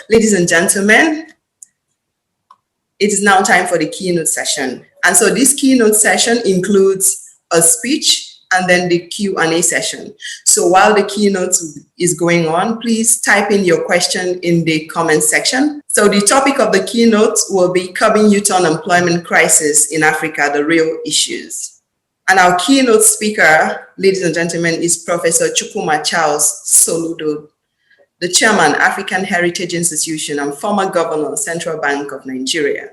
Ladies and gentlemen, it is now time for the keynote session. And so this keynote session includes a speech and then the Q&A session. So while the keynote is going on, please type in your question in the comment section. So the topic of the keynote will be Curbing Youth Unemployment Crisis in Africa, the Real Issues. And our keynote speaker, ladies and gentlemen, is Professor Chukwuma Soludo, the chairman, African Heritage Institution, and former governor, Central Bank of Nigeria.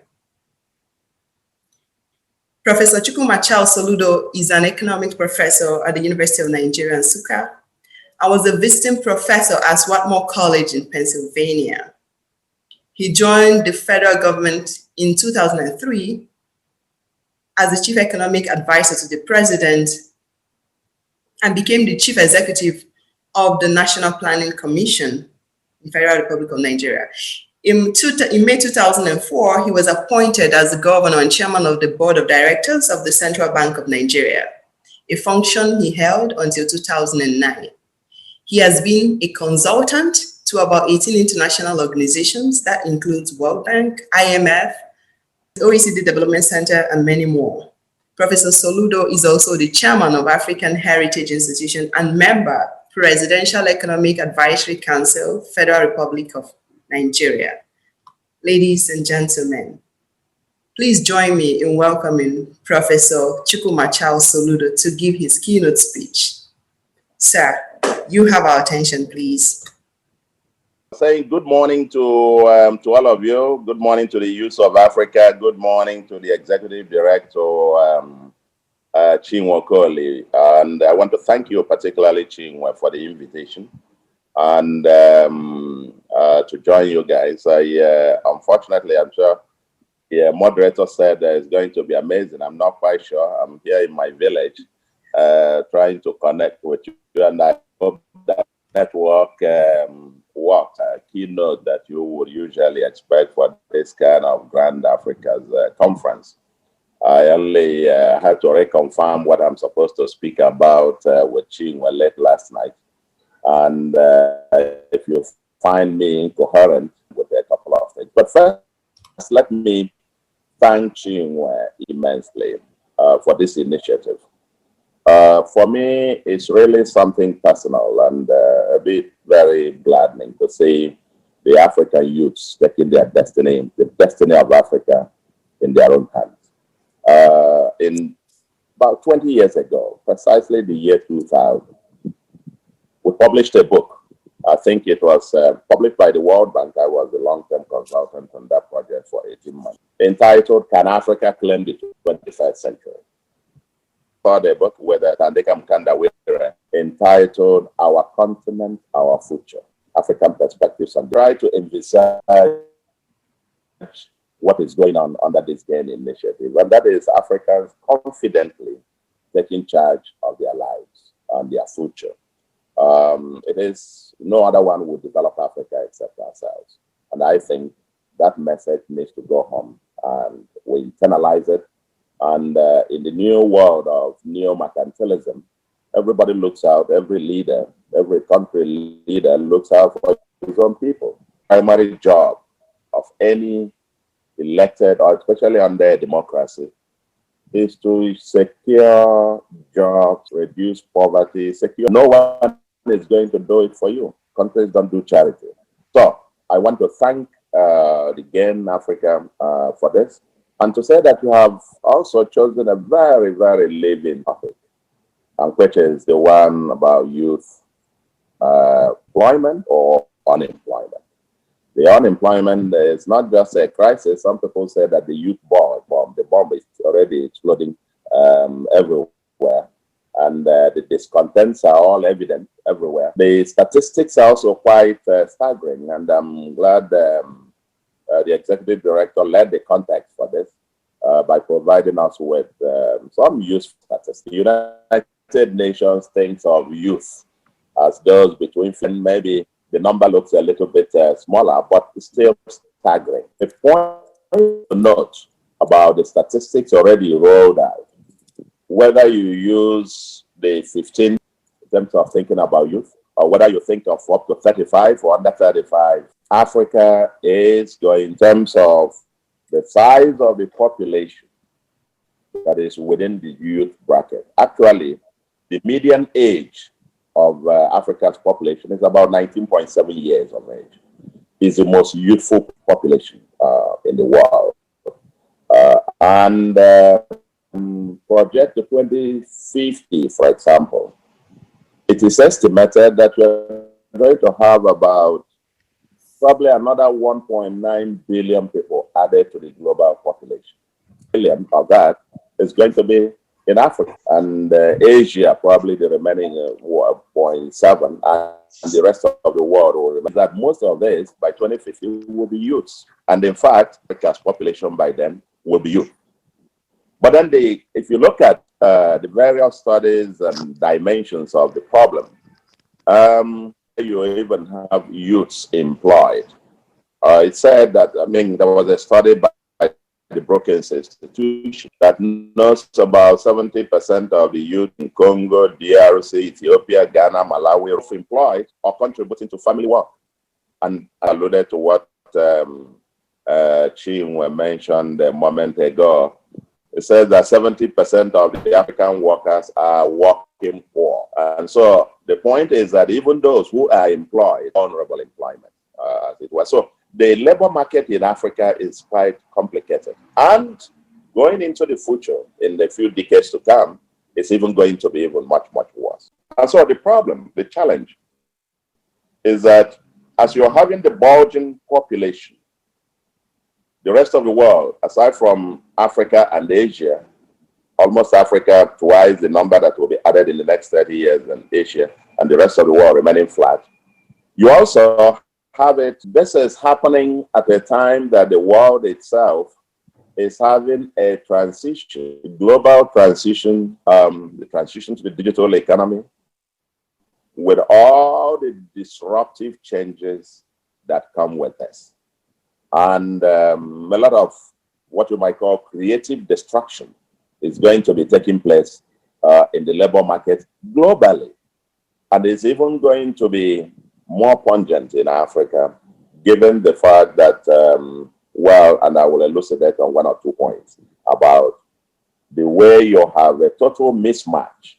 Professor Chukwuma Soludo is an economics professor at the University of Nigeria, Nsukka, and was a visiting professor at Swarthmore College in Pennsylvania. He joined the federal government in 2003 as the chief economic advisor to the president and became the chief executive of the National Planning Commission in Federal Republic of Nigeria. In May 2004, he was appointed as the governor and chairman of the board of directors of the Central Bank of Nigeria, a function he held until 2009. He has been a consultant to about 18 international organizations that includes World Bank, IMF, OECD Development Center, and many more. Professor Soludo is also the chairman of African Heritage Institution and member, Presidential Economic Advisory Council, Federal Republic of Nigeria. Ladies and gentlemen, please join me in welcoming Professor Chukwuma Soludo to give his keynote speech. Sir, you have our attention, please. Saying good morning to all of you. Good morning to the youth of Africa. Good morning to the executive director, Chinwe Okoli. And I want to thank you, particularly Chinwe, for the invitation and to join you guys. Unfortunately, I'm sure the moderator said it's going to be amazing. I'm not quite sure. I'm here in my village trying to connect with you, and I hope that network worked. Keynote that you would usually expect for this kind of Grand Africa's conference. I only had to reconfirm what I'm supposed to speak about with Chinwe late last night. And if you find me incoherent with a couple of things. But first, let me thank Chinwe immensely for this initiative. For me, it's really something personal and a bit very gladdening to see the African youths taking their destiny, the destiny of Africa, in their own hands. In about 20 years ago, precisely the year 2000, we published a book. I think it was published by the World Bank. I was the long-term consultant on that project for 18 months, entitled Can Africa Claim the 21st Century? For the book with Tandeka Mkanda entitled Our Continent, Our Future, African Perspectives, and try to envisage what is going on under this GAIN initiative. And that is Africans confidently taking charge of their lives and their future. It is no other one would develop Africa except ourselves. And I think that message needs to go home and we internalize it. And in the new world of neo-mercantilism, everybody looks out, every leader, every country leader looks out for his own people. Primary job of any elected, or especially under a democracy, is to secure jobs, reduce poverty, secure. No one is going to do it for you. Countries don't do charity. So I want to thank the GAIN Africa for this. And to say that you have also chosen a very, very living topic, and which is the one about youth employment or unemployment. The unemployment is not just a crisis. Some people say that the youth bomb, the bomb is already exploding everywhere. And the discontents are all evident everywhere. The statistics are also quite staggering. And I'm glad the executive director led the context for this by providing us with some useful statistics. The United Nations thinks of youth as those between, maybe the number looks a little bit smaller, but it's still staggering. The point to note about the statistics already rolled out, whether you use the 15 in terms of thinking about youth, or whether you think of up to 35 or under 35, Africa is going, in terms of the size of the population that is within the youth bracket. Actually, the median age of Africa's population is about 19.7 years of age. It's the most youthful population in the world. And project to 2050, for example, it is estimated that we're going to have about probably another 1.9 billion people added to the global population. Billion of that is going to be in Africa, and Asia, probably the remaining 0.7, and the rest of the world will remain. That most of this by 2050 will be youths. And in fact, Africa's population by then will be youth. But then if you look at the various studies and dimensions of the problem, you even have youths employed. It said that, there was a study by the Brookings Institution that knows about 70% of the youth in Congo, DRC, Ethiopia, Ghana, Malawi are employed or contributing to family work. And alluded to what Chinwe mentioned a moment ago. It says that 70% of the African workers are working poor. And so the point is that even those who are employed, honorable employment, as it was. So the labor market in Africa is quite complicated. And going into the future, in the few decades to come, it's even going to be even much, much worse. And so the problem, the challenge, is that as you're having the bulging population, the rest of the world, aside from Africa and Asia, almost Africa twice the number that will be added in the next 30 years than Asia, and the rest of the world remaining flat. You also have it, this is happening at a time that the world itself is having a transition, a global transition, the transition to the digital economy, with all the disruptive changes that come with this. And a lot of what you might call creative destruction is going to be taking place in the labor market globally. And it's even going to be more pungent in Africa, given the fact that, and I will elucidate on one or 2 points about the way you have a total mismatch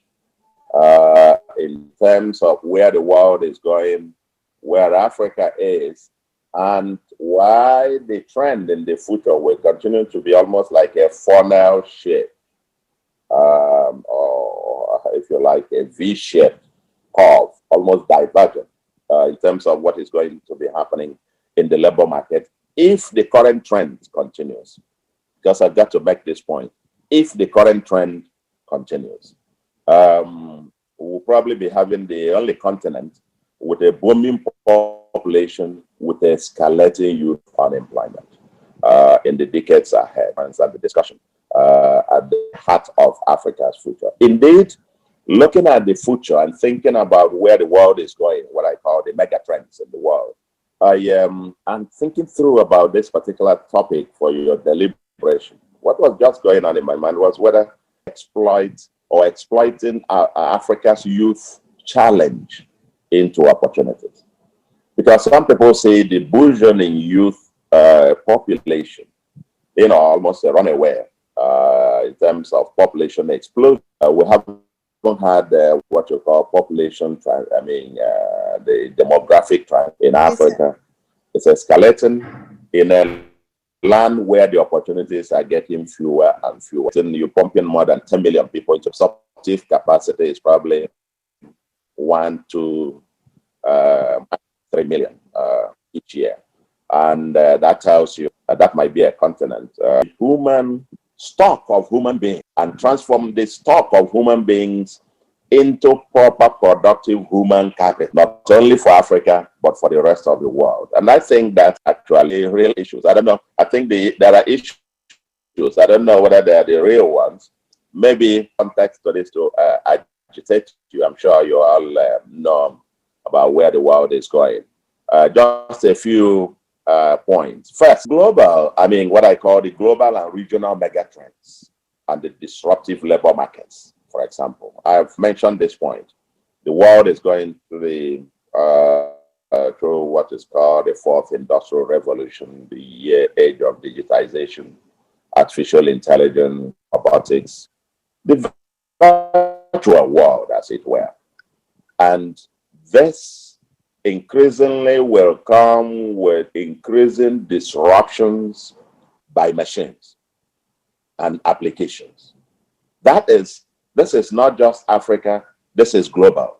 in terms of where the world is going, where Africa is, and why the trend in the future will continue to be almost like a funnel shape, or if you like, a V-shaped curve, almost divergent in terms of what is going to be happening in the labor market if the current trend continues. Because I've got to make this point. If the current trend continues, we'll probably be having the only continent with a booming population with escalating youth unemployment in the decades ahead. And the discussion at the heart of Africa's future. Indeed, looking at the future and thinking about where the world is going, what I call the megatrends in the world, I'm thinking through about this particular topic for your deliberation. What was just going on in my mind was whether exploiting Africa's youth challenge into opportunities. Because some people say the burgeoning youth population, almost a runaway in terms of population explosion. We haven't had what you call population, the demographic trend in Africa. It's escalating in a land where the opportunities are getting fewer and fewer. You're pumping more than 10 million people into substitute capacity is probably 1 to 3 million each year. And that tells you that might be a continent. Human stock of human beings, and transform the stock of human beings into proper productive human capital, not only for Africa, but for the rest of the world. And I think that's actually real issues. I don't know. I think there are issues. I don't know whether they are the real ones. Maybe context to this to agitate you. I'm sure you all know about where the world is going. Just a few points. First, global, what I call the global and regional megatrends and the disruptive labor markets. For example, I've mentioned this point. The world is going through the through what is called the fourth industrial revolution, the age of digitization, artificial intelligence, robotics, the virtual world, as it were. And this increasingly will come with increasing disruptions by machines and applications. This is not just Africa, this is global.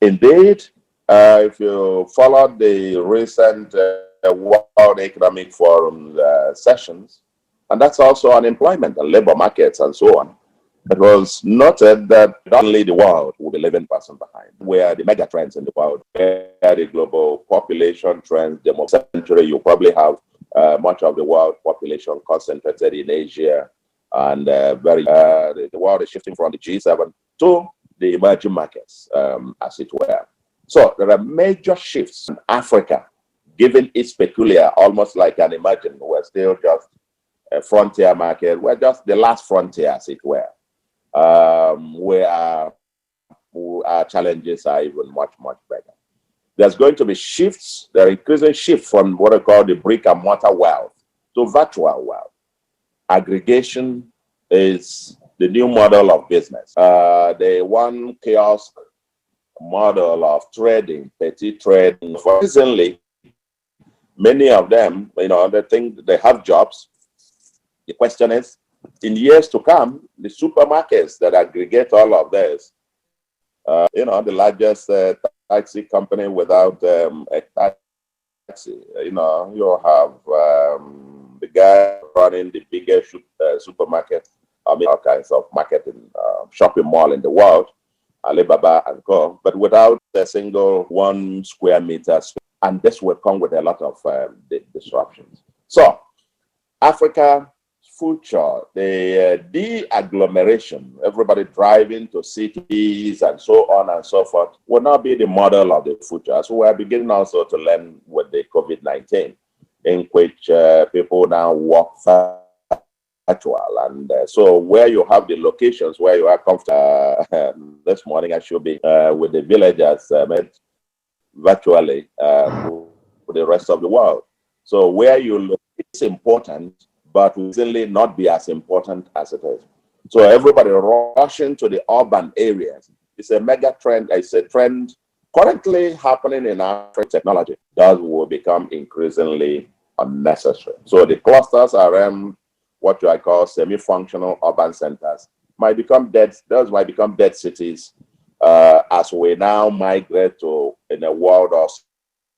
Indeed, if you followed the recent World Economic Forum sessions, and that's also unemployment and labor markets and so on, it was noted that not only the world will be 11% behind, where the megatrends in the world, where the global population trends, the century, you probably have much of the world population concentrated in Asia, and the world is shifting from the G7 to the emerging markets, as it were. So there are major shifts in Africa, given its peculiar, almost like an emerging, we're still just a frontier market, we're just the last frontier, as it were, where our challenges are even much, much better. There's going to be shifts, there are increasing shifts from what I call the brick and mortar wealth to virtual wealth. Aggregation is the new model of business. The one kiosk model of trading, petty trading. Recently, many of them, they think they have jobs. The question is, in years to come, the supermarkets that aggregate all of this, the largest taxi company without a taxi, you have the guy running the biggest supermarket, all kinds of marketing, shopping mall in the world, Alibaba and Co., but without a single 1 square meter. And this will come with a lot of disruptions. So, Africa future, the de-agglomeration, everybody driving to cities and so on and so forth, will not be the model of the future. So we are beginning also to learn with the COVID-19, in which people now work virtual. And so where you have the locations where you are comfortable, this morning I should be with the villagers virtually with the rest of the world. So where you look, it's important, but will certainly not be as important as it is. So everybody rushing to the urban areas. It's a mega trend. It's a trend currently happening in African technology that will become increasingly unnecessary. So the clusters around what I call semi-functional urban centers might become dead. Those might become dead cities as we now migrate to in a world of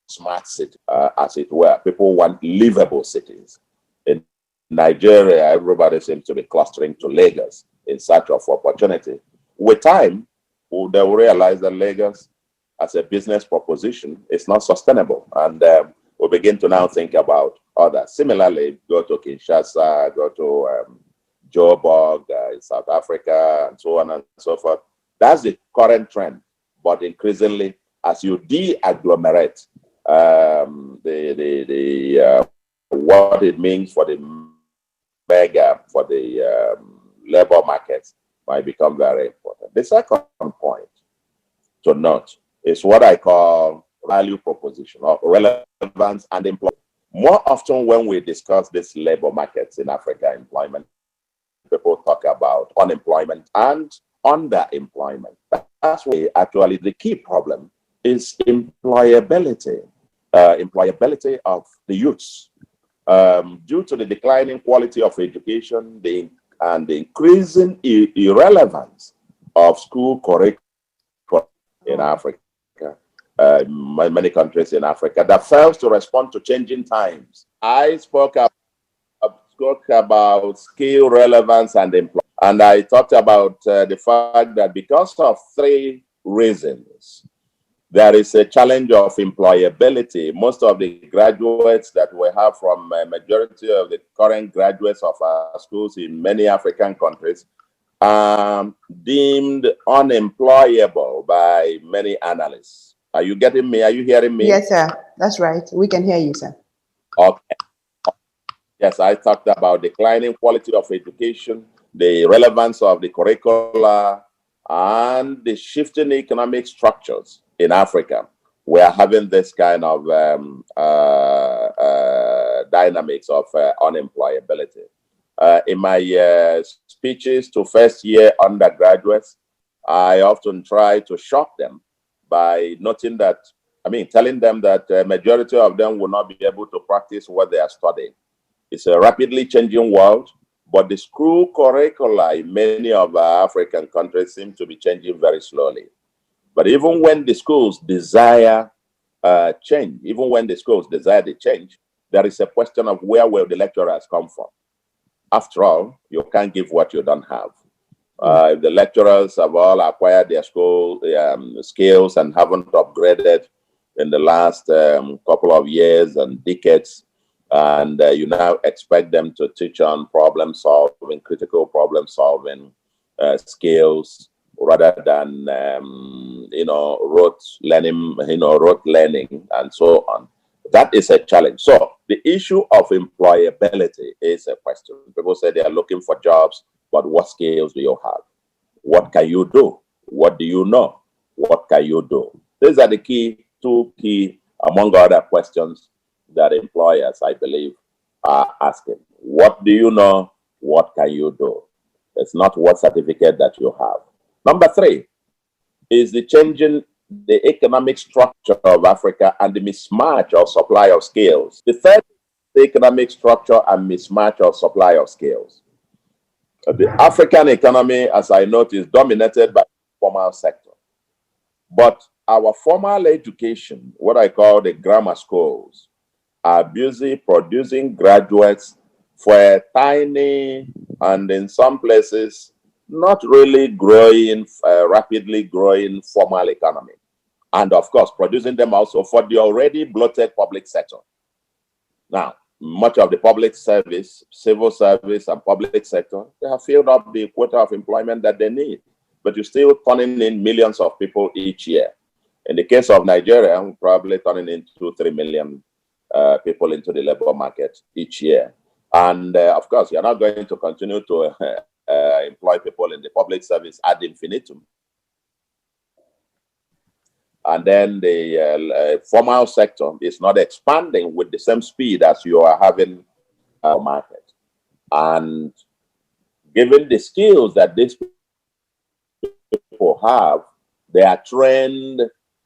smart city, as it were. People want livable cities. In Nigeria, everybody seems to be clustering to Lagos in search of opportunity. With time, they will realize that Lagos, as a business proposition, is not sustainable. And we'll begin to now think about others. Similarly, go to Kinshasa, go to Joburg in South Africa, and so on and so forth. That's the current trend. But increasingly, as you de-agglomerate, what it means for the for the labor markets might become very important. The second point to note is what I call value proposition or relevance and employment. More often when we discuss this labor markets in Africa, employment, people talk about unemployment and underemployment. That's why actually the key problem is employability, employability of the youths. Due to the declining quality of education and the increasing irrelevance of school curriculum in Africa, many countries in Africa, that fails to respond to changing times. I spoke about skill relevance and employment, and I talked about the fact that because of 3 reasons, there is a challenge of employability. Most of the graduates that we have from a majority of the current graduates of our schools in many African countries are deemed unemployable by many analysts. Are you getting me? Are you hearing me? Yes, sir. That's right. We can hear you, sir. Okay. Yes, I talked about declining quality of education, the relevance of the curricula, and the shifting economic structures in Africa, we are having this kind of dynamics of unemployability. In my speeches to first-year undergraduates, I often try to shock them by noting that, telling them that the majority of them will not be able to practice what they are studying. It's a rapidly changing world, but the school curricula in many of our African countries seem to be changing very slowly. But even when the schools desire change, even when the schools desire the change, there is a question of where will the lecturers come from. After all, you can't give what you don't have. If the lecturers have all acquired their school skills and haven't upgraded in the last couple of years and decades, and you now expect them to teach on problem solving, critical problem solving skills, rather than rote learning and so on. That is a challenge. So the issue of employability is a question. People say they are looking for jobs, but what skills do you have? What can you do? What do you know? What can you do? These are the two key, among other questions that employers, I believe, are asking. What do you know? What can you do? It's not what certificate that you have. Number 3 is the changing the economic structure of Africa and the mismatch of supply of skills. The third is the economic structure and mismatch of supply of skills. The African economy, as I note, is dominated by the formal sector. But our formal education, what I call the grammar schools, are busy producing graduates for a tiny and in some places not really growing, rapidly growing formal economy. And of course, producing them also for the already bloated public sector. Now, much of the public service, civil service and public sector, they have filled up the quota of employment that they need, but you're still turning in millions of people each year. In the case of Nigeria, we're probably turning in 2-3 million people into the labor market each year. And of course, you're not going to continue to employ people in the public service ad infinitum. And then the formal sector is not expanding with the same speed as you are having a market. And given the skills that these people have, they are trained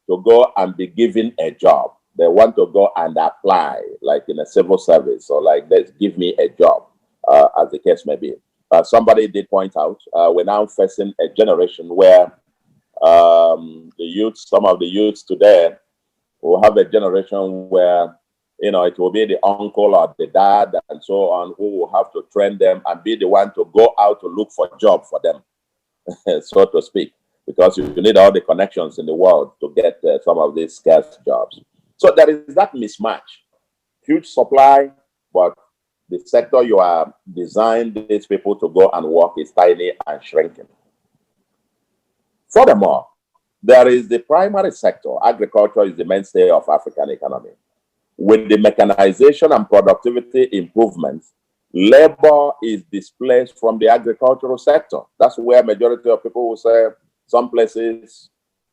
to go and be given a job. They want to go and apply, like in a civil service, or like, let's give me a job, as the case may be. Somebody did point out, we're now facing a generation where the youth, some of the youths today will have a generation where, it will be the uncle or the dad and so on who will have to train them and be the one to go out to look for a job for them, so to speak, because you need all the connections in the world to get some of these scarce jobs. So there is that mismatch, huge supply, but the sector you are designed these people to go and work is tiny and shrinking. Furthermore, there is the primary sector. Agriculture is the mainstay of African economy. With the mechanization and productivity improvements, labor is displaced from the agricultural sector. That's where majority of people will say, some places,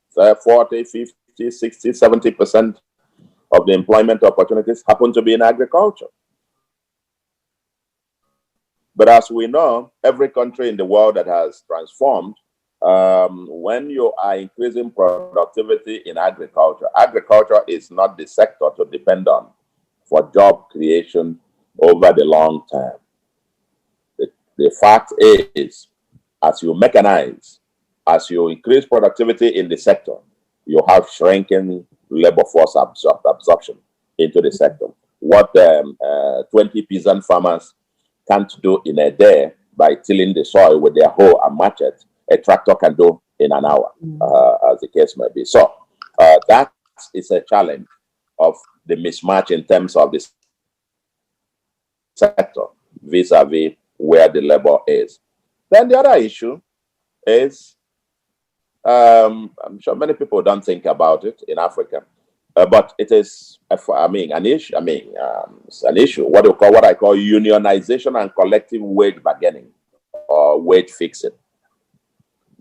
say 40, 50, 60, 70% of the employment opportunities happen to be in agriculture. But as we know, every country in the world that has transformed, when you are increasing productivity in agriculture, agriculture is not the sector to depend on for job creation over the long term. The fact is, as you mechanize, as you increase productivity in the sector, you have shrinking labor force absorption into the sector. What 20 peasant farmers can't do in a day by tilling the soil with their hoe and machete, a tractor can do in an hour, as the case may be. So that is a challenge of the mismatch in terms of this sector vis-a-vis where the labor is. Then the other issue is, I'm sure many people don't think about it in Africa, but it is, an issue, what I call unionization and collective wage bargaining or wage fixing,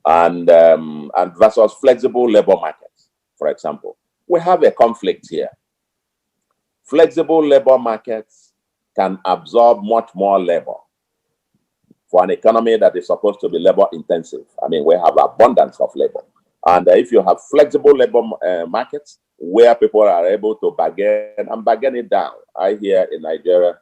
and versus flexible labor markets, for example. we have a conflict here. Flexible labor markets can absorb much more labor for an economy that is supposed to be labor intensive. I mean, we have abundance of labor. And if you have flexible labor markets where people are able to bargain and bargain it down. I hear in Nigeria,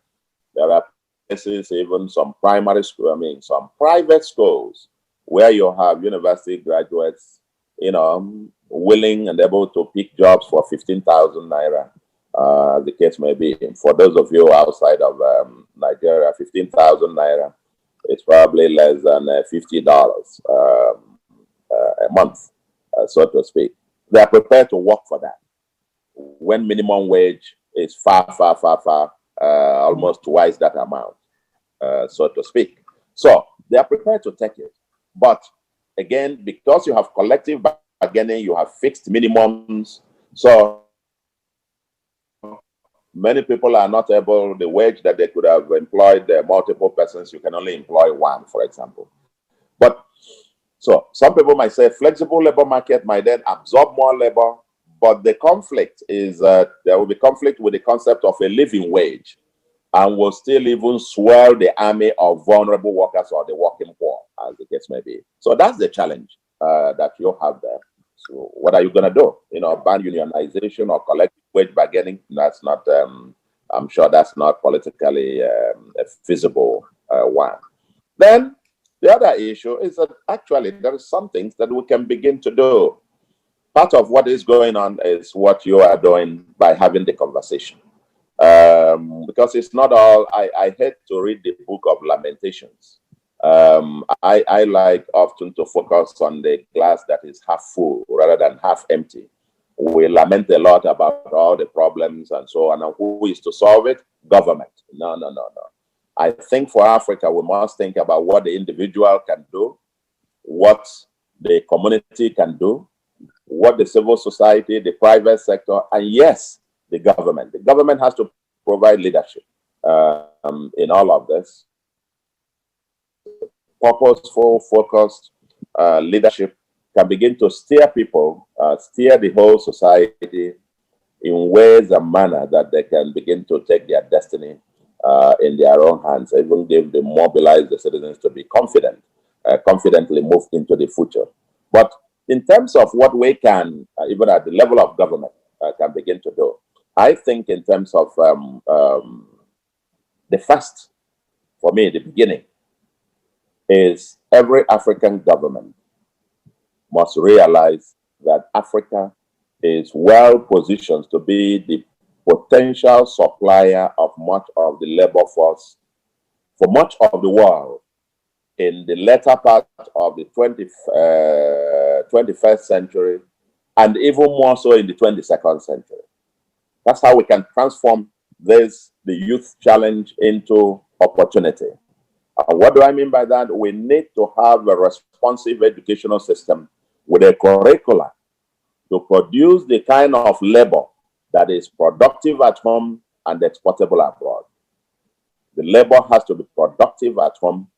there are places, even some primary school, I mean, some private schools where you have university graduates, you know, willing and able to pick jobs for 15,000 naira, the case may be. For those of you outside of Nigeria, 15,000 naira, it's probably less than $50 a month, so to speak. They are prepared to work for that when minimum wage is far, almost twice that amount, so to speak. So they are prepared to take it. But again, because you have collective bargaining, you have fixed minimums. So many people are not able, the wage that they could have employed multiple persons, you can only employ one, for example. But so some people might say flexible labor market might then absorb more labor, but the conflict is there will be conflict with the concept of a living wage, and will still even swell the army of vulnerable workers or the working poor, as the case may be. So that's the challenge that you have there. So what are you going to do? You know, ban unionization or collective wage bargaining? That's not, I'm sure that's not politically a feasible one. Then the other issue is that actually there are some things that we can begin to do. Part of what is going on is what you are doing by having the conversation. Because it's not all, I hate to read the book of Lamentations. I like often to focus on the glass that is half full rather than half empty. We lament a lot about all the problems and so on, and who is to solve it? Government. No. I think for Africa, we must think about what the individual can do, what the community can do, what the civil society, the private sector, and yes, the government. The government has to provide leadership in all of this. Purposeful, focused leadership can begin to steer people, steer the whole society in ways and manner that they can begin to take their destiny in their own hands, even give them, mobilize the citizens to be confident, confidently move into the future. But in terms of what we can, even at the level of government, can begin to do, I think in terms of the first, for me, the beginning, is every African government must realize that Africa is well positioned to be the potential supplier of much of the labor force for much of the world in the latter part of the 21st century, and even more so in the 22nd century. That's how we can transform the youth challenge into opportunity. And what do I mean by that? We need to have a responsive educational system with a curricula to produce the kind of labor that is productive at home and exportable abroad. The labor has to be productive at home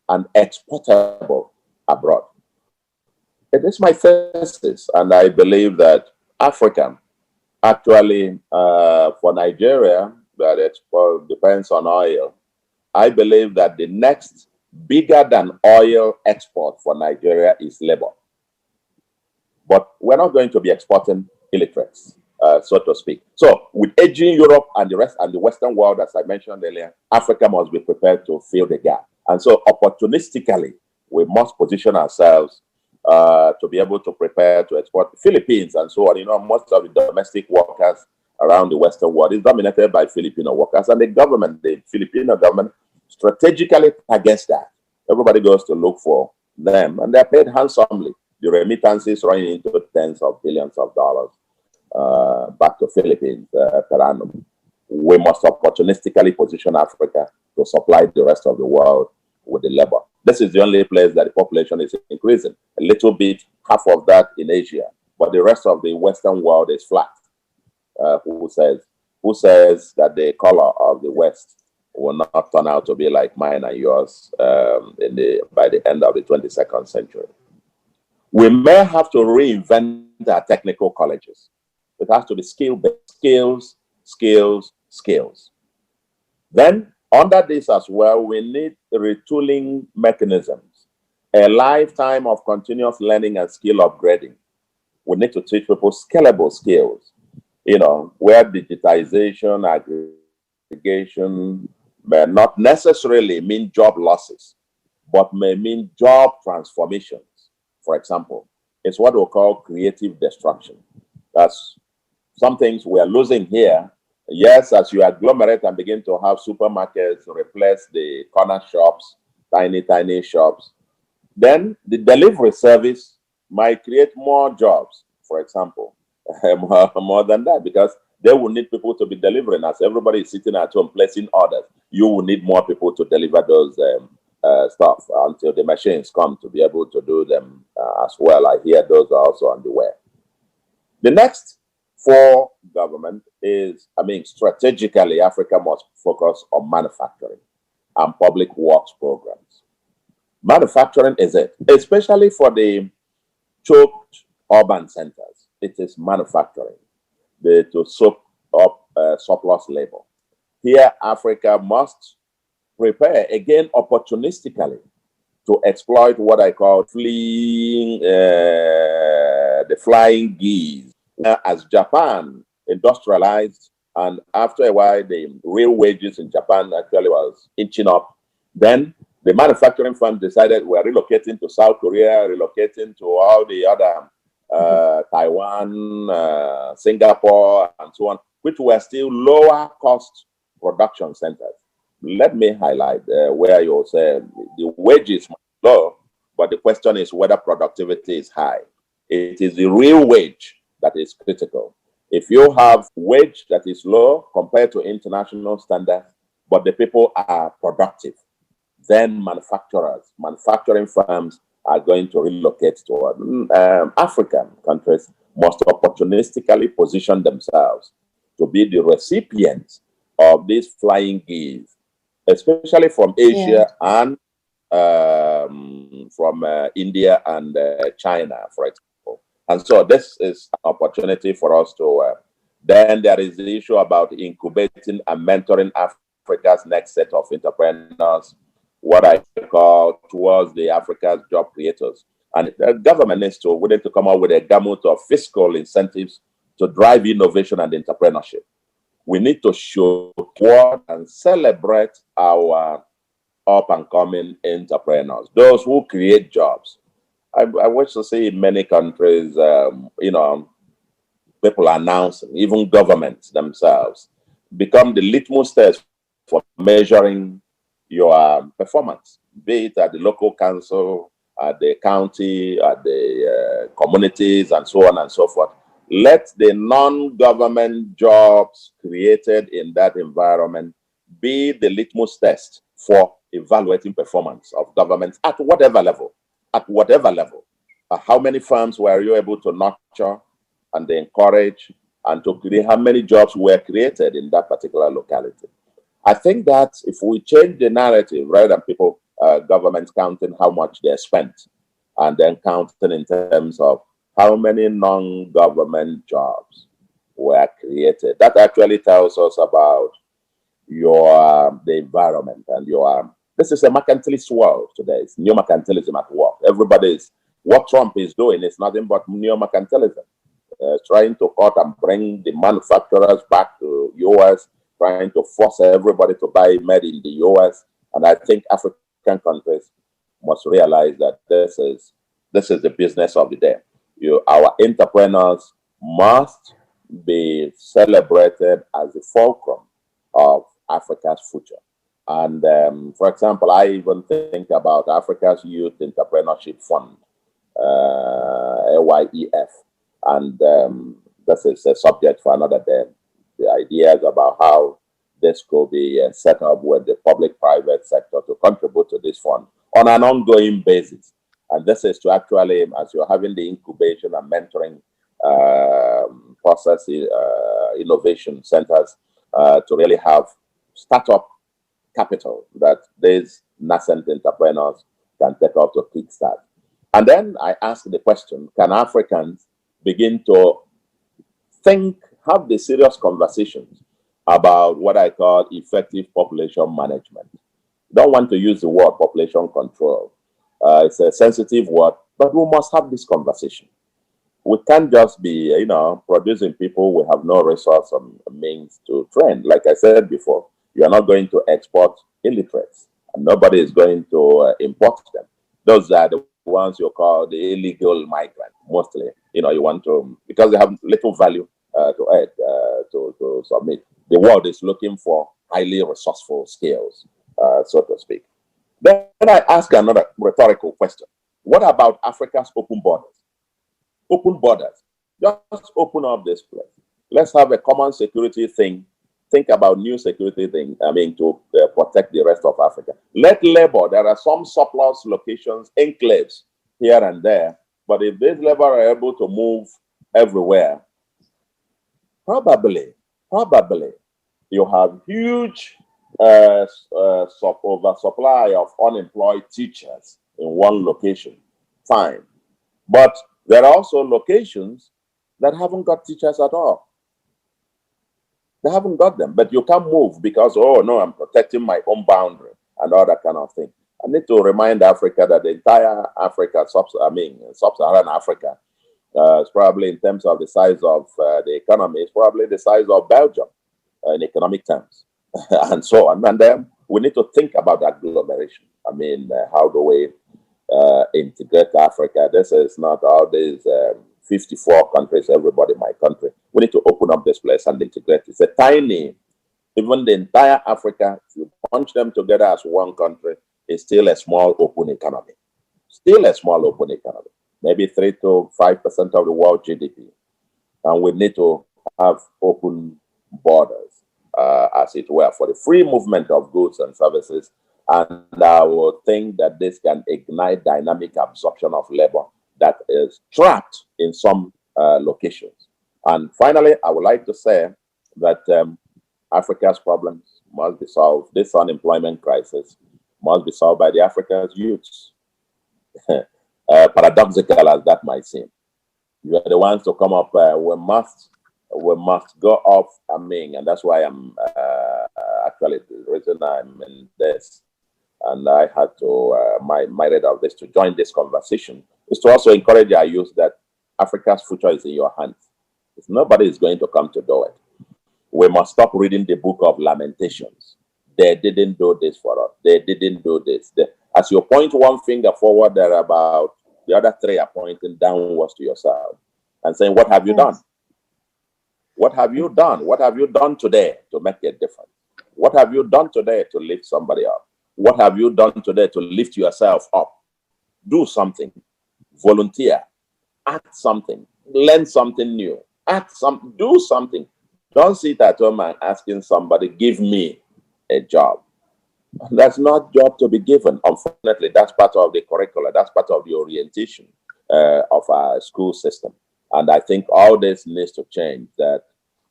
and exportable abroad. It is my thesis, and I believe that Africa, actually, for Nigeria, that export depends on oil. I believe that the next bigger than oil export for Nigeria is labor. But we're not going to be exporting illiterates, so to speak. So with aging Europe and the rest and the Western world, as I mentioned earlier, Africa must be prepared to fill the gap. And so opportunistically, we must position ourselves to be able to prepare to export the Philippines and so on. You know, most of the domestic workers around the Western world is dominated by Filipino workers, and the government, the Filipino government, strategically against that. Everybody goes to look for them, and they're paid handsomely. The remittances running into tens of billions of dollars back to Philippines per annum. We must opportunistically position Africa to supply the rest of the world with the labor. This is the only place that the population is increasing. A little bit, half of that in Asia, but the rest of the Western world is flat. Who says that the color of the West will not turn out to be like mine and yours by the end of the 22nd century? We may have to reinvent our technical colleges. It has to be skill-based. Skills, skills, skills. Then, under this as well, we need retooling mechanisms, a lifetime of continuous learning and skill upgrading. We need to teach people scalable skills, where digitization, aggregation may not necessarily mean job losses, but may mean job transformations. For example, it's what we call creative destruction. That's some things we are losing here. Yes, as you agglomerate and begin to have supermarkets replace the corner shops, tiny, tiny shops, then the delivery service might create more jobs, for example, more than that, because they will need people to be delivering. As everybody is sitting at home placing orders, you will need more people to deliver those stuff until the machines come to be able to do them as well. I hear those are also on the way. The next for government is, strategically, Africa must focus on manufacturing and public works programs. Manufacturing is it, especially for the choked urban centers. It is manufacturing to soak up surplus labor. Here, Africa must prepare, again, opportunistically to exploit what I call the flying geese. As Japan industrialized, and after a while, the real wages in Japan actually was inching up, then the manufacturing firms decided we're relocating to South Korea, relocating to all the other Taiwan, Singapore, and so on, which were still lower cost production centers. Let me highlight where you say the wages are low, but the question is whether productivity is high. It is the real wage that is critical. If you have wage that is low compared to international standards, but the people are productive, then manufacturing firms are going to relocate to African countries must opportunistically position themselves to be the recipients of these flying geese, especially from Asia and from India and China, for example. And so this is an opportunity for us to, then there is the issue about incubating and mentoring Africa's next set of entrepreneurs, what I call towards the Africa's job creators. And the government needs to willing to come up with a gamut of fiscal incentives to drive innovation and entrepreneurship. We need to show and celebrate our up-and-coming entrepreneurs, those who create jobs. I wish to see in many countries, people announcing, even governments themselves, become the litmus test for measuring your performance, be it at the local council, at the county, at the communities, and so on and so forth. Let the non-government jobs created in that environment be the litmus test for evaluating performance of governments at whatever level. How many firms were you able to nurture and encourage and to create? How many jobs were created in that particular locality? I think that if we change the narrative, rather than people, governments counting how much they spent and then counting in terms of how many non-government jobs were created, that actually tells us about the environment and this is a mercantilist world today. It's new mercantilism at work. What Trump is doing is nothing but new mercantilism, trying to cut and bring the manufacturers back to US, trying to force everybody to buy made in the US. And I think African countries must realize that this is the business of the day. Our entrepreneurs must be celebrated as the fulcrum of Africa's future. And for example, I even think about Africa's Youth Entrepreneurship Fund, AYEF, and this is a subject for another day. The ideas about how this could be set up with the public-private sector to contribute to this fund on an ongoing basis. And this is to actually, as you're having the incubation and mentoring process, innovation centers, to really have startup capital that these nascent entrepreneurs can take off to kickstart. And then I ask the question, can Africans begin to have the serious conversations about what I call effective population management. Don't want to use the word population control. It's a sensitive word, but we must have this conversation. We can't just be, producing people we have no resource or means to train. Like I said before, you are not going to export illiterates, and nobody is going to import them. Those are the ones you call the illegal migrant, mostly. You want to, because they have little value to add, to submit. The world is looking for highly resourceful skills, so to speak. Then I ask another rhetorical question. What about Africa's open borders? Open borders. Just open up this place. Let's have a common security thing. Think about new security thing, to protect the rest of Africa. Let labor, there are some surplus locations, enclaves here and there, but if these labor are able to move everywhere, probably you have huge oversupply of unemployed teachers in one location. Fine. But there are also locations that haven't got teachers at all. They haven't got them, but you can't move because, oh no, I'm protecting my own boundary and all that kind of thing. I need to remind Africa that the entire Africa, sub-Saharan Africa, is probably in terms of the size of the economy, is probably the size of Belgium in economic terms, and so on. And then we need to think about that agglomeration. How do we integrate Africa? This is not all these 54 countries, everybody my country. We need to open up this place and integrate. It's a tiny, even the entire Africa, if you bunch them together as one country, is still a small open economy. Still a small open economy. Maybe 3 to 5% of the world GDP. And we need to have open borders, as it were, for the free movement of goods and services. And I would think that this can ignite dynamic absorption of labor that is trapped in some locations. And finally, I would like to say that Africa's problems must be solved. This unemployment crisis must be solved by the Africa's youths. Paradoxical as that might seem. You are the ones to come up. We must go off. And that's why I'm actually the reason I'm in this. And I had to, my read of this to join this conversation is to also encourage our youth that Africa's future is in your hands. If nobody is going to come to do it, we must stop reading the book of Lamentations. They didn't do this for us. They didn't do this. As you point one finger forward, there are about the other 3 are pointing downwards to yourself and saying, what have you done? What have you done? What have you done today to make a difference? What have you done today to lift somebody up? What have you done today to lift yourself up? Do something. Volunteer. Act something. Learn something new. Do something. Don't sit at home and asking somebody, give me a job. That's not job to be given. Unfortunately, that's part of the curricula. That's part of the orientation of our school system. And I think all this needs to change, that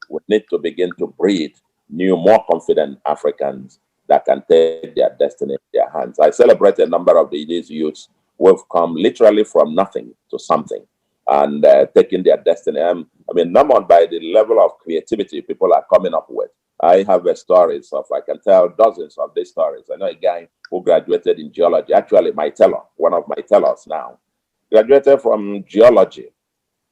we need to begin to breed new, more confident Africans that can take their destiny in their hands. I celebrate a number of these youths who have come literally from nothing to something and taking their destiny. Numbered by the level of creativity people are coming up with. I have stories of, I can tell dozens of these stories. I know a guy who graduated in geology, actually my teller, one of my tellers now, graduated from geology.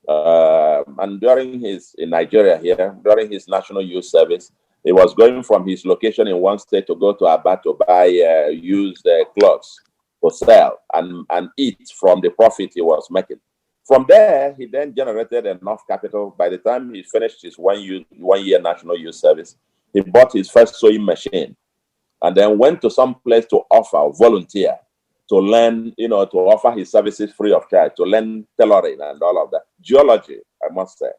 And in Nigeria here, during his national youth service, he was going from his location in one state to go to Aba to buy used clothes to sell and eat from the profit he was making. From there, he then generated enough capital. By the time he finished his one year national youth service, he bought his first sewing machine and then went to some place to volunteer, to learn, to offer his services free of charge, to learn tailoring and all of that. Geology, I must say.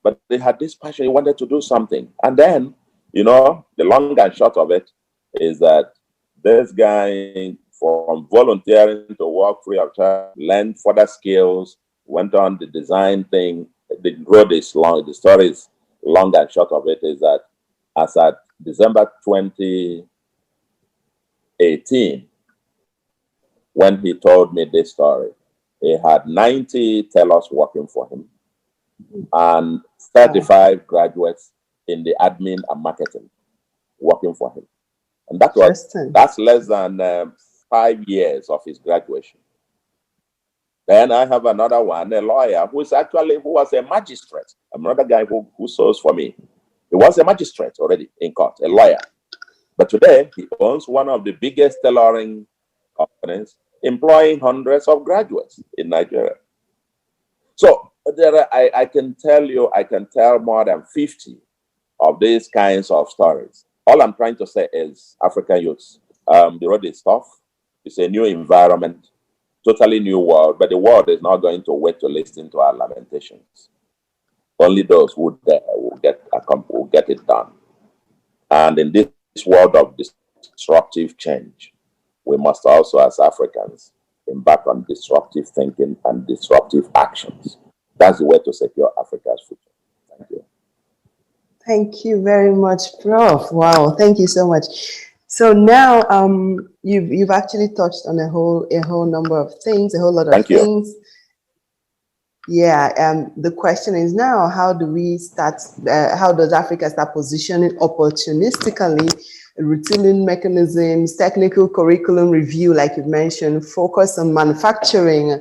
But they had this passion, he wanted to do something. And then, the long and short of it is that this guy, from volunteering to work free of charge, learned further skills, went on the design thing. The road is long, the story is long and short of it is that as at December 2018, when he told me this story, he had 90 tailors working for him. and 35 graduates in the admin and marketing working for him. And that's less than 5 years of his graduation. Then I have another one, a lawyer who was a magistrate. Another guy who sourced for me. He was a magistrate already in court, a lawyer. But today he owns one of the biggest tailoring companies, employing hundreds of graduates in Nigeria. So I can tell more than 50 of these kinds of stories. All I'm trying to say is African youths, the road is tough. It's a new environment, totally new world, but the world is not going to wait to listen to our lamentations. Only those who dare will get it done. And in this world of disruptive change, we must also, as Africans, embark on disruptive thinking and disruptive actions. That's the way to secure Africa's future. Thank you. Thank you very much, Prof. Wow, thank you so much. So now you've actually touched on a whole number of things, a whhole lot of things. Yeah, the question is now, how do we start, how does Africa start positioning opportunistically, retooling mechanisms, technical curriculum review, like you mentioned, focus on manufacturing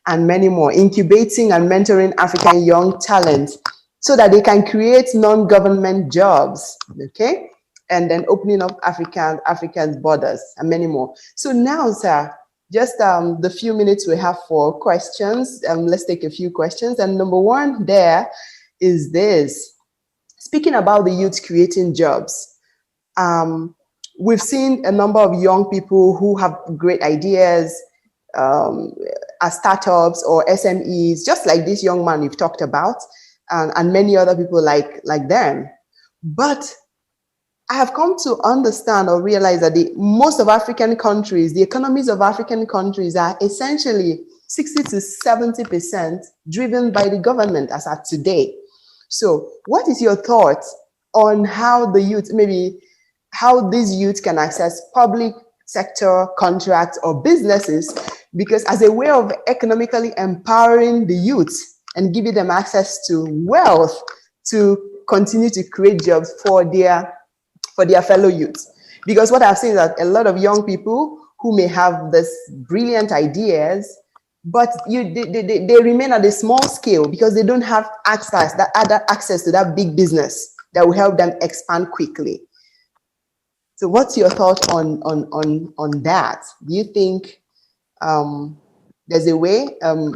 and many more, incubating and mentoring African young talent so that they can create non-government jobs, okay? And then opening up Africa's borders and many more. So now, sir, just the few minutes we have for questions, let's take a few questions. And number one there is this. Speaking about the youth creating jobs, we've seen a number of young people who have great ideas as startups or SMEs, just like this young man you've talked about, and many other people like them. But I have come to understand or realize that most of African countries, the economies of African countries are essentially 60 to 70% driven by the government as at today. So what is your thought on how the youth, maybe how these youth can access public sector contracts or businesses? Because as a way of economically empowering the youth and giving them access to wealth to continue to create jobs for their fellow youths. Because what I've seen is that a lot of young people who may have this brilliant ideas, but they remain at a small scale because they don't have access to that big business that will help them expand quickly. So what's your thought on that? Do you think there's a way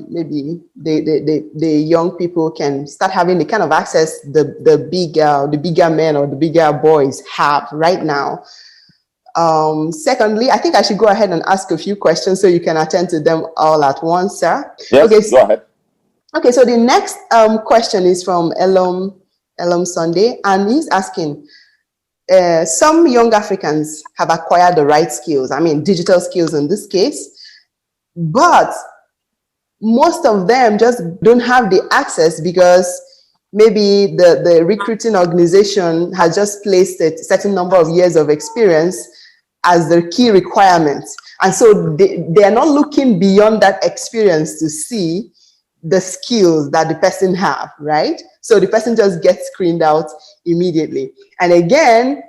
maybe the young people can start having the kind of access the bigger men or the bigger boys have right now? Secondly, I think I should go ahead and ask a few questions so you can attend to them all at once, sir. Yes, okay, go ahead. Okay, so the next question is from Elom Sunday, and he's asking, some young Africans have acquired the right skills, I mean digital skills in this case, but most of them just don't have the access because maybe the recruiting organization has just placed a certain number of years of experience as their key requirement. And so they are not looking beyond that experience to see the skills that the person have, right? So the person just gets screened out immediately. And again,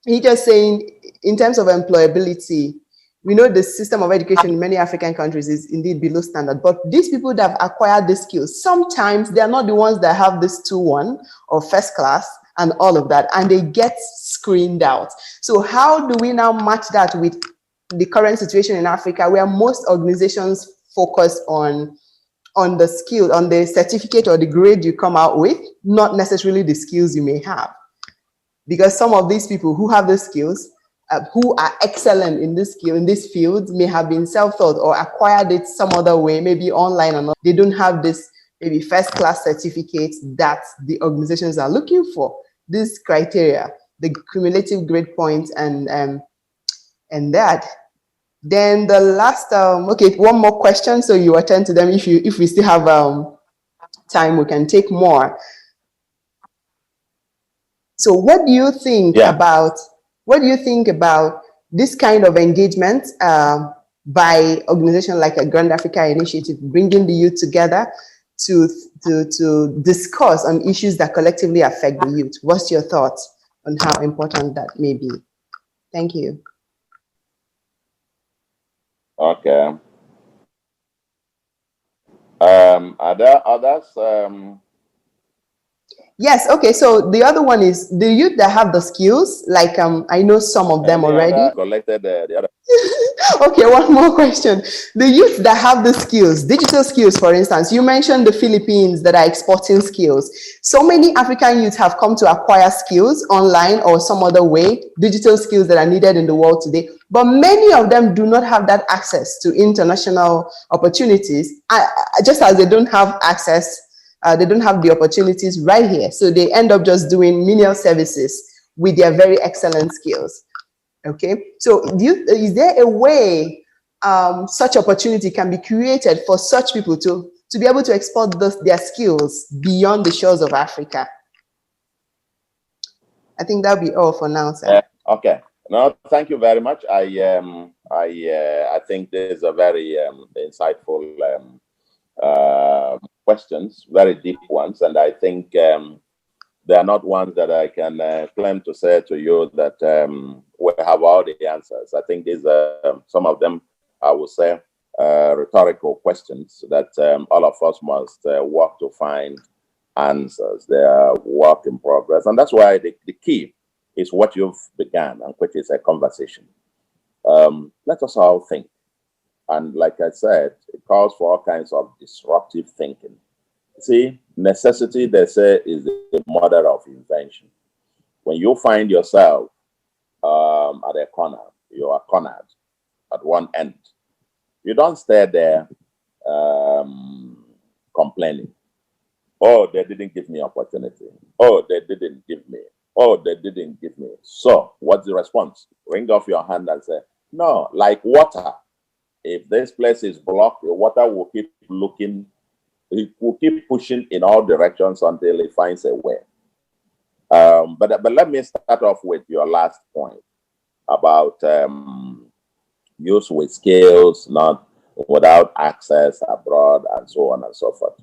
he just saying, in terms of employability, we know the system of education in many African countries is indeed below standard, but these people that have acquired the skills, sometimes they are not the ones that have this 2-1 or first class and all of that, and they get screened out. So how do we now match that with the current situation in Africa, where most organizations focus on the skill, on the certificate or the grade you come out with, not necessarily the skills you may have? Because some of these people who have the skills, who are excellent in this skill, in this field, may have been self-taught or acquired it some other way, maybe online or not. They don't have this maybe first-class certificates that the organizations are looking for. This criteria, the cumulative grade points and that. Then the last, okay, one more question, so you attend to them. If we still have time, we can take more. So what do you think about this kind of engagement by organizations like a Grand Africa Initiative, bringing the youth together to discuss on issues that collectively affect the youth. What's your thoughts on how important that may be? Thank you. Okay. Are there others? Yes. Okay. So the other one is the youth that have the skills. Like I know some of them already. Collected the other. Okay, one more question. The youth that have the skills, digital skills, for instance, you mentioned the Philippines that are exporting skills. So many African youth have come to acquire skills online or some other way, digital skills that are needed in the world today. But many of them do not have that access to international opportunities, just as they don't have access, they don't have the opportunities right here. So they end up just doing menial services with their very excellent skills. Okay, so is there a way such opportunity can be created for such people to be able to export their skills beyond the shores of Africa? I think that'll be all for now, sir. Okay. No, thank you very much. I think there's a very insightful questions, very deep ones, and I think they are not ones that I can claim to say to you that we have all the answers. I think these are some of them, I would say, rhetorical questions that all of us must work to find answers. They are work in progress. And that's why the key is what you've begun, and which is a conversation. Let us all think. And like I said, it calls for all kinds of disruptive thinking. See, necessity, they say, is the mother of invention. When you find yourself at a corner, you are cornered at one end. You don't stay there complaining. Oh, they didn't give me opportunity. Oh, they didn't give me. Oh, they didn't give me. So what's the response? Wring off your hand and say, no, like water. If this place is blocked, the water will keep looking. It will keep pushing in all directions until it finds a way. But let me start off with your last point about use with skills, not without access abroad, and so on and so forth.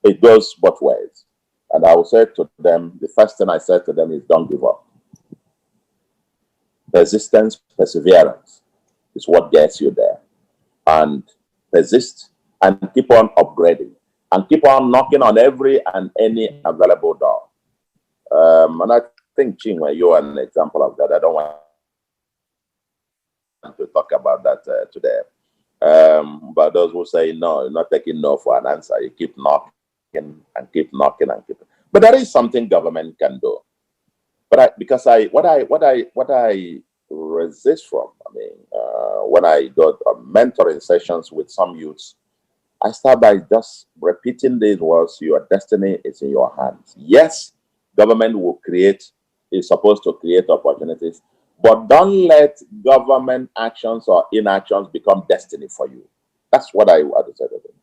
It goes both ways. And I will say to them, the first thing I said to them is don't give up. Persistence, perseverance is what gets you there. And persist and keep on upgrading and keep on knocking on every and any available door. And I think, Chinwe, you are an example of that. I don't want to talk about that today. But those who say no, you're not taking no for an answer. You keep knocking and keep knocking and keep. But there is something government can do. But what I resist from, I mean, when I got mentoring sessions with some youths, I start by just repeating these words: your destiny is in your hands. Yes, government is supposed to create opportunities, but don't let government actions or inactions become destiny for you. That's what I would say to them.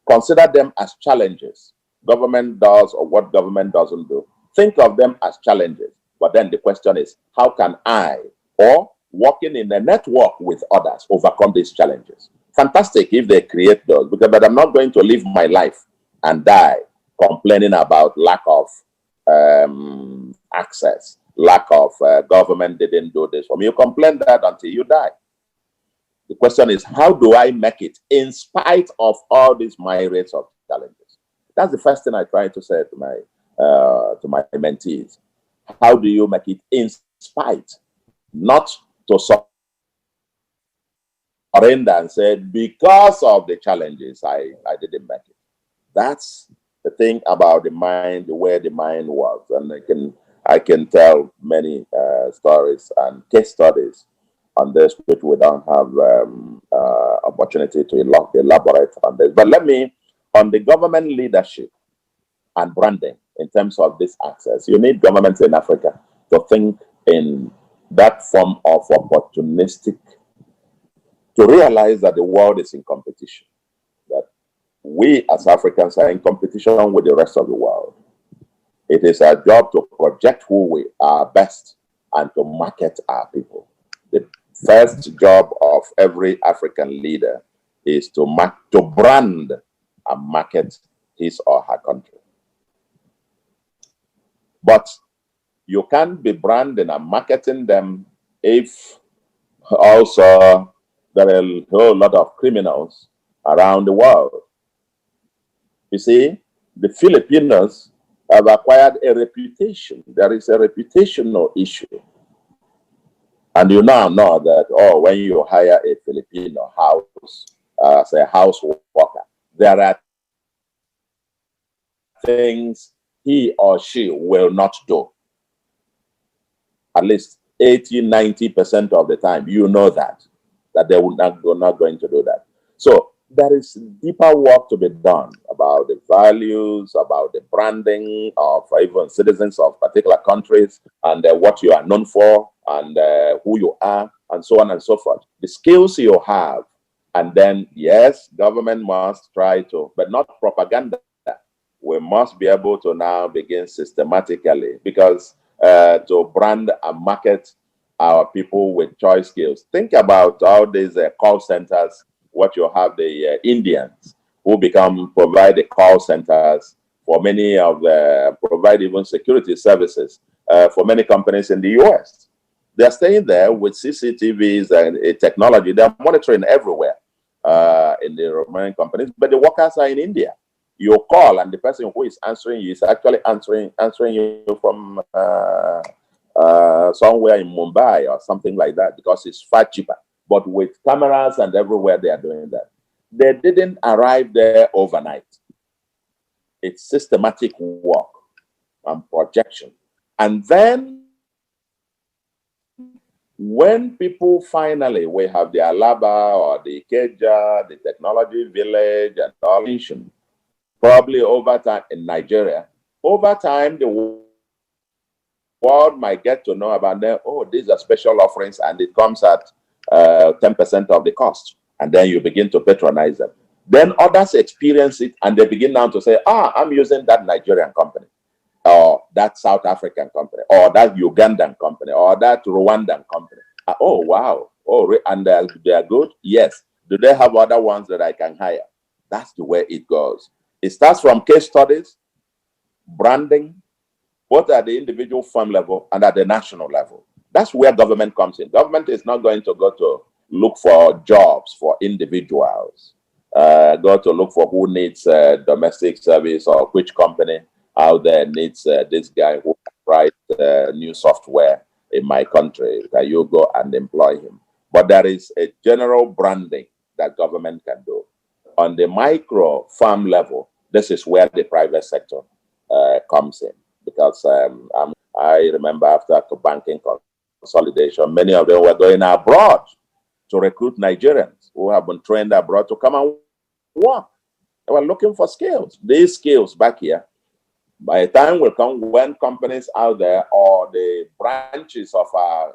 Consider them as challenges. Government does or what government doesn't do. Think of them as challenges. But then the question is, how can I, or working in a network with others, overcome these challenges? Fantastic if they create those, but I'm not going to live my life and die complaining about lack of access, lack of government didn't do this for me. You complain that until you die. The question is, how do I make it in spite of all these myriads of challenges? That's the first thing I try to say to my mentees. How do you make it in spite, not to surrender and say, because of the challenges, I didn't make it. That's the thing about the mind, the way the mind works. And I can tell many stories and case studies on this, which we don't have opportunity to elaborate on this. But let me, on the government leadership and branding in terms of this access, you need governments in Africa to think in that form of opportunistic, to realize that the world is in competition, that we as Africans are in competition with the rest of the world. It is our job to project who we are best and to market our people. The first job of every African leader is to brand and market his or her country. But you can't be branding and marketing them if also there are a whole lot of criminals around the world. You see, the Filipinos have acquired a reputation. There is a reputational issue. And you now know that, oh, when you hire a Filipino as a house worker, there are things he or she will not do. At least 80, 90% of the time, you know that they will not going to do that. So there is deeper work to be done about the values, about the branding of even citizens of particular countries, and what you are known for, and who you are, and so on and so forth. The skills you have, and then, yes, government must try to, but not propaganda. We must be able to now begin systematically, because to brand and market our people with choice skills. Think about all these call centers, what you have the Indians who provide the call centers for many of the, provide even security services for many companies in the US. They're staying there with CCTVs and technology. They're monitoring everywhere in the Romanian companies, but the workers are in India. You call, and the person who is answering you is actually answering you from somewhere in Mumbai or something like that, because it's far cheaper. But with cameras and everywhere, they are doing that. They didn't arrive there overnight. It's systematic work and projection. And then when people finally, we have the Alaba or the Ikeja, the technology village, and all, probably over time in Nigeria, over time, the world might get to know about them. Oh, these are special offerings, and it comes at 10% of the cost. And then you begin to patronize them. Then others experience it, and they begin now to say, I'm using that Nigerian company, or that South African company, or that Ugandan company, or that Rwandan company. Oh, wow. Oh, and they are good? Yes. Do they have other ones that I can hire? That's the way it goes. It starts from case studies, branding, both at the individual firm level and at the national level. That's where government comes in. Government is not going to go to look for jobs for individuals, go to look for who needs domestic service, or which company out there needs this guy who writes new software in my country. Can you go and employ him? But there is a general branding that government can do. On the micro farm level, this is where the private sector comes in. Because I remember after banking consolidation, many of them were going abroad to recruit Nigerians who have been trained abroad to come and work. They were looking for skills. These skills back here, by the time will come when companies out there, or the branches of our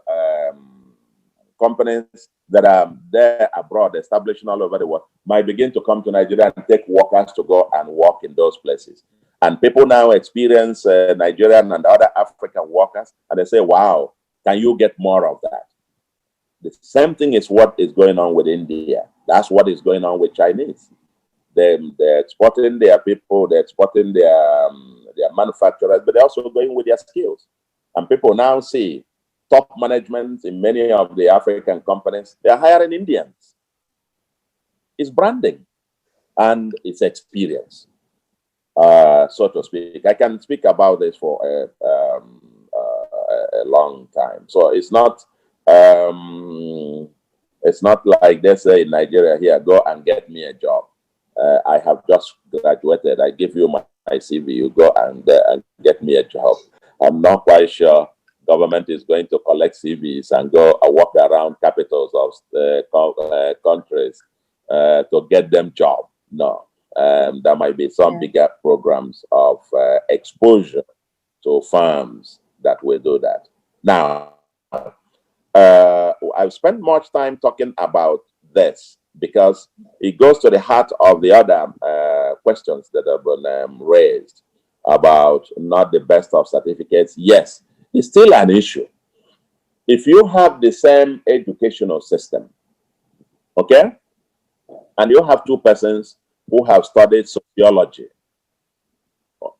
companies that are there abroad, establishing all over the world, might begin to come to Nigeria and take workers to go and work in those places. And people now experience Nigerian and other African workers, and they say, wow, can you get more of that? The same thing is what is going on with India. That's what is going on with Chinese. They're exporting their people, they're exporting their manufacturers, but they're also going with their skills. And people now see top management in many of the African companies, they're hiring Indians. It's branding and it's experience. So to speak, I can speak about this for a long time. So it's not like they say in Nigeria, here, go and get me a job. I have just graduated. I give you my CV. You go and get me a job. I'm not quite sure government is going to collect CVs and go walk around capitals of countries to get them job. No. There might be some bigger programs of exposure to firms that will do that. Now, I've spent much time talking about this because it goes to the heart of the other questions that have been raised about not the best of certificates. Yes, it's still an issue. If you have the same educational system, okay, and you have two persons who have studied sociology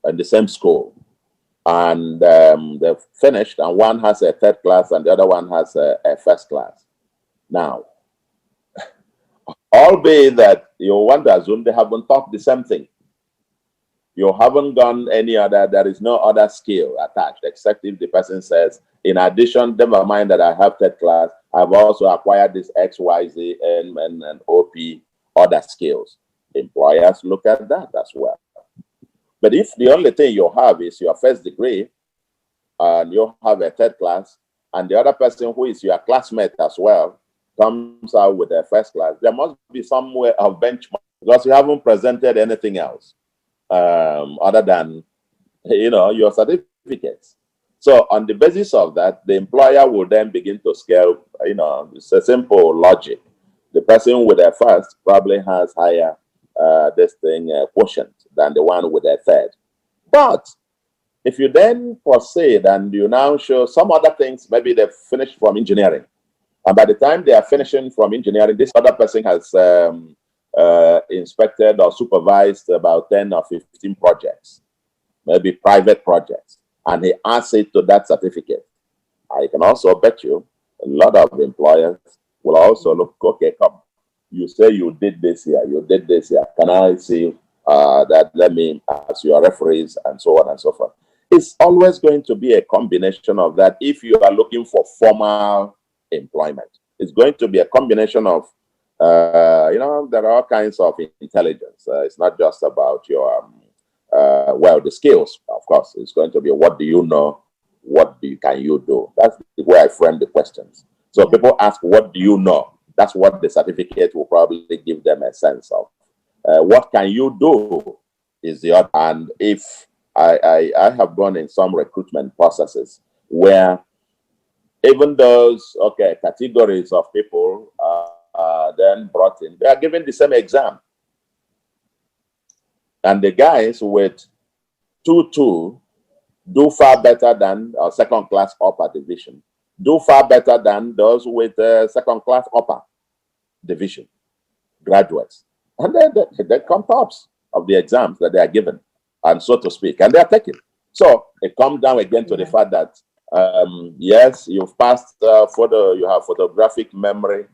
in the same school, and they've finished, and one has a third class and the other one has a first class. Now, albeit that you want to assume they haven't taught the same thing. You haven't gone any other, there is no other skill attached, except if the person says, in addition, never mind that I have third class, I've also acquired this X, Y, Z, and OP, other skills. Employers look at that as well. But if the only thing you have is your first degree, and you have a third class, and the other person who is your classmate as well comes out with a first class, there must be some way of benchmark, because you haven't presented anything else other than, your certificates. So on the basis of that, the employer will then begin to scale. It's a simple logic. The person with a first probably has higher quotient than the one with a third. But if you then proceed and you now show some other things, maybe they've finished from engineering, and by the time they are finishing from engineering, this other person has inspected or supervised about 10 or 15 projects, maybe private projects, and he adds it to that certificate. I can also bet you a lot of employers will also look, okay, come, you say you did this here, you did this here. Can I see that? Let me ask your referees, and so on and so forth. It's always going to be a combination of that. If you are looking for formal employment, it's going to be a combination of, there are all kinds of intelligence. It's not just about your, the skills, of course. It's going to be, what do you know? What can you do? That's the way I frame the questions. So people ask, what do you know? That's what the certificate will probably give them a sense of. What can you do is the other. And if I have gone in some recruitment processes where even those, categories of people are then brought in, they are given the same exam. And the guys with 2-2 do far better than second class upper division, do far better than those with second class upper division graduates. And they come tops of the exams that they are given, and so to speak, and they are taken. So it comes down again to the fact that, yes, you've passed you have photographic memory,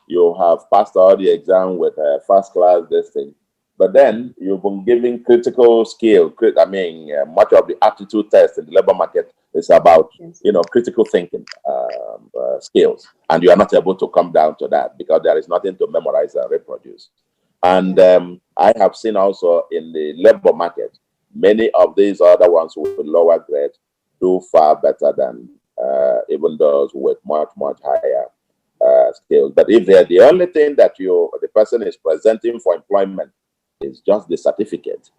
you have passed all the exam with first class, this thing. But then you've been given critical skill. Much of the aptitude test in the labor market is about, critical thinking skills. And you are not able to come down to that because there is nothing to memorize and reproduce. And I have seen also in the labor market, many of these other ones with lower grade do far better than even those with much, much higher skills. But if they're the only thing that the person is presenting for employment is just the certificate,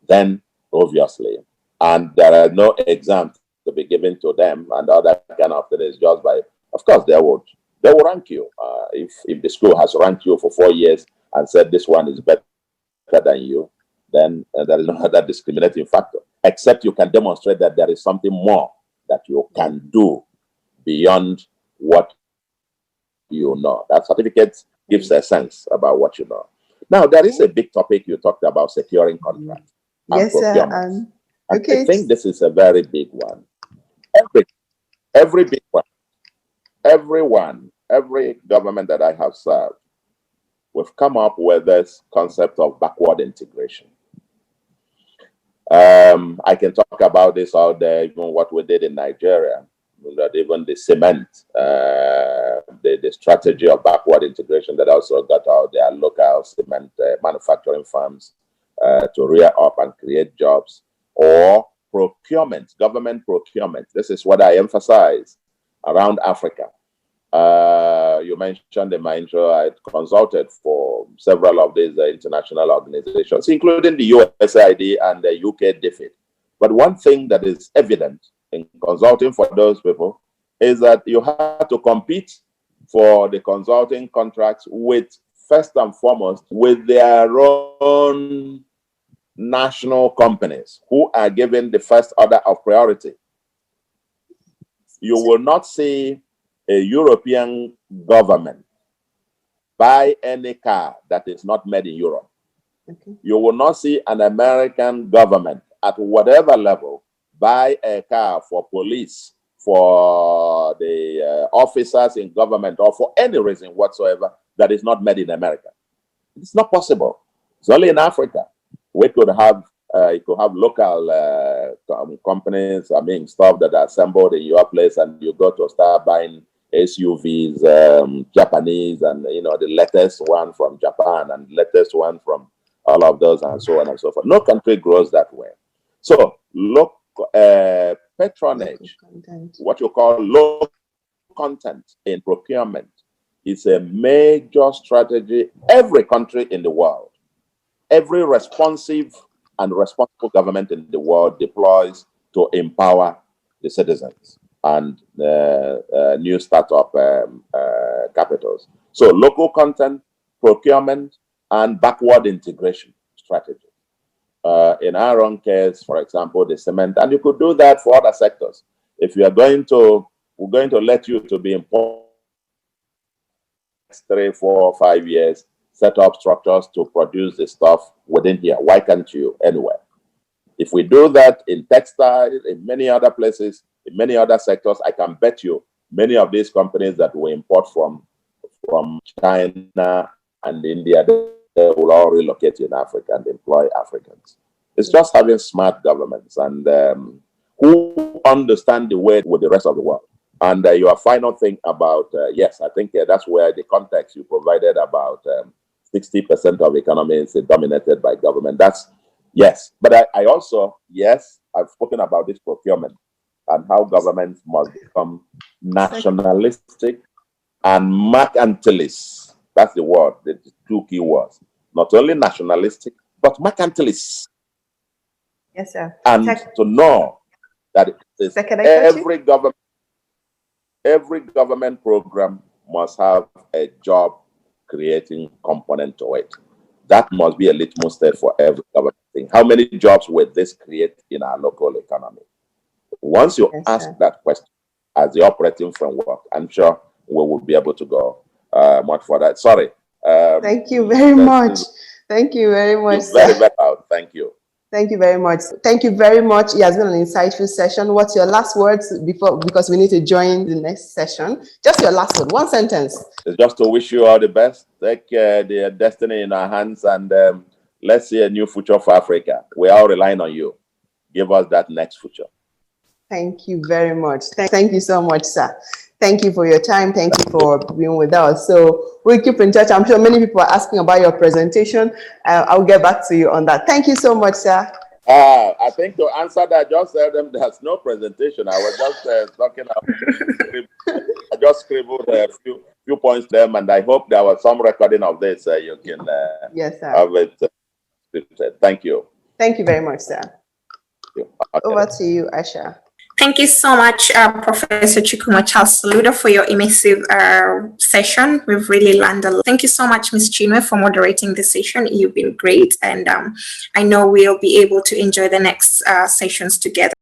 then obviously, and there are no exams to be given to them, and other kind of thing is just by, of course, they will rank you. If the school has ranked you for 4 years and said this one is better than you, then there is no other discriminating factor, except you can demonstrate that there is something more that you can do beyond what you know. That certificate gives a sense about what you know. Now, there is a big topic you talked about, securing contracts. Yes, sir. I think this is a very big one. Every big one, every government that I have served, we've come up with this concept of backward integration. I can talk about this all day, even what we did in Nigeria, that even the cement, the strategy of backward integration that also got out their local cement manufacturing firms to rear up and create jobs, or procurement, government procurement. This is what I emphasize around Africa. You mentioned in my intro, I consulted for several of these international organizations, including the USAID and the UK DFID. But one thing that is evident in consulting for those people is that you have to compete for the consulting contracts with, first and foremost, with their own national companies who are given the first order of priority. You will not see a European government buy any car that is not made in Europe. You will not see an American government at whatever level buy a car for police, for the officers in government, or for any reason whatsoever that is not made in America. It's not possible. It's only in Africa. We could have you could have local companies, stuff that are assembled in your place, and you go to start buying SUVs, Japanese, and the latest one from Japan and latest one from all of those, and so on and so forth. No country grows that way. So look, patronage, what you call low content in procurement, is a major strategy every country in the world, every responsive and responsible government in the world deploys to empower the citizens and new startup capitals. So local content, procurement, and backward integration strategy. In our own case, for example, the cement, and you could do that for other sectors. If you are going to, we're going to let you to be important 3, 4, 5 years, set up structures to produce the stuff within here. Why can't you anywhere? If we do that in textiles, in many other places, in many other sectors, I can bet you many of these companies that we import from China and India, they will all relocate in Africa and employ Africans. It's just having smart governments and who understand the way with the rest of the world. And your final thing about, yes, I think that's where the context you provided about 60% of economies is dominated by government. That's, yes. But I also, yes, I've spoken about this procurement and how governments must become nationalistic and mercantilist. That's the word, the 2 key words. Not only nationalistic, but mercantilist. Yes, sir. And to know that every government program must have a job creating component to it. That must be a litmus test for every government thing. How many jobs will this create in our local economy? Once you ask that question as the operating framework, I'm sure we will be able to go much further. Sorry. Thank you very much. Thank you very much. Very well. Thank you. Thank you very much. Thank you very much. It has been an insightful session. What's your last words before, because we need to join the next session? Just your last word, 1 sentence. It's just to wish you all the best. Take the destiny in our hands, and let's see a new future for Africa. We're all relying on you. Give us that next future. Thank you very much. Thank you so much, sir. Thank you for your time. Thank you for being with us. So we'll keep in touch. I'm sure many people are asking about your presentation. I'll get back to you on that. Thank you so much, sir. I think to answer that, just tell them there's no presentation. I was just talking about, I just scribbled a few points there, and I hope there was some recording of this. You can yes, sir. have it scripted. Thank you. Thank you very much, sir. Okay. Over to you, Asha. Thank you so much, Professor Chukwuma Soludo, for your immersive session. We've really learned a lot. Thank you so much, Ms. Chinwe, for moderating the session. You've been great, and I know we'll be able to enjoy the next sessions together.